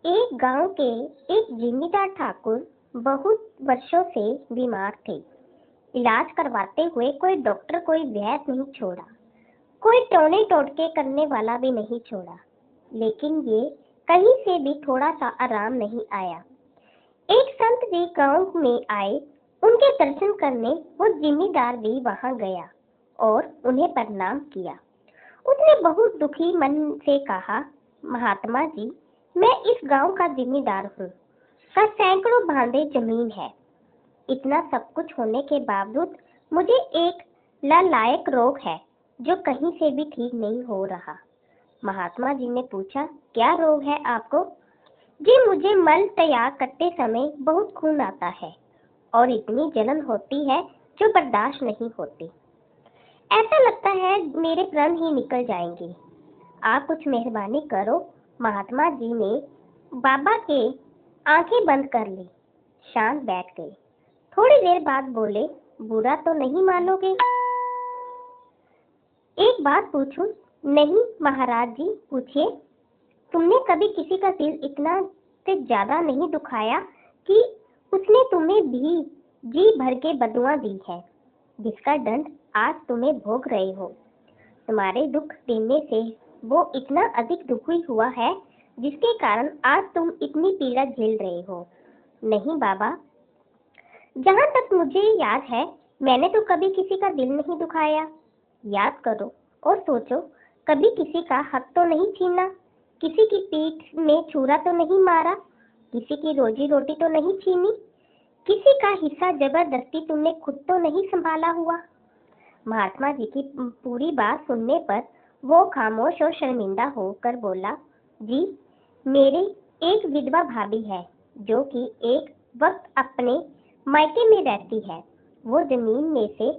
एक गांव के एक जिम्मेदार ठाकुर बहुत वर्षों से बीमार थे। इलाज करवाते हुए कोई डॉक्टर कोई वैद्य नहीं छोड़ा, कोई टोने टोटके करने वाला भी नहीं छोड़ा, लेकिन ये कहीं से भी थोड़ा सा आराम नहीं आया। एक संत जी गांव में आए, उनके दर्शन करने वो जिम्मेदार भी वहां गया और उन्हें प्रणाम किया। उसने बहुत दुखी मन से कहा, महात्मा जी, मैं इस गांव का जिम्मेदार हूँ, का सैकड़ों बांधे जमीन है। इतना सब कुछ होने के बावजूद मुझे एक लालायक रोग है जो कहीं से भी ठीक नहीं हो रहा। महात्मा जी ने पूछा, क्या रोग है आपको? जी, मुझे मल त्याग करते समय बहुत खून आता है और इतनी जलन होती है जो बर्दाश्त नहीं होती। ऐसा लगता है मेरे प्राण ही निकल जाएंगे। आप कुछ मेहरबानी करो। महात्मा जी ने बाबा के आंखें बंद कर ली, शांत बैठ गए। थोड़ी देर बाद बोले, बुरा तो नहीं मानोगे? एक बात पूछूं? नहीं महाराज जी, पूछिए। तुमने कभी किसी का दिल इतना से ज्यादा नहीं दुखाया कि उसने तुम्हें भी जी भर के बदुआ दी है, जिसका दंड आज तुम्हें भोग रहे हो। तुम्हारे दुख देने से वो इतना अधिक दुखी हुआ है जिसके कारण आज तुम इतनी पीड़ा झेल रहे हो। नहीं बाबा, जहां तक मुझे याद है मैंने तो कभी किसी का दिल नहीं दुखाया। याद करो और सोचो, कभी किसी का हक तो नहीं छीना, किसी की पीठ में छुरा तो नहीं मारा, किसी की रोजी रोटी तो नहीं छीनी, किसी का हिस्सा जबरदस्ती तुमने खुद तो नहीं संभाला हुआ। महात्मा जी की पूरी बात सुनने पर वो खामोश और शर्मिंदा होकर बोला, जी, मेरी एक विधवा भाभी है जो कि एक वक्त अपने मायके में रहती है। वो जमीन में से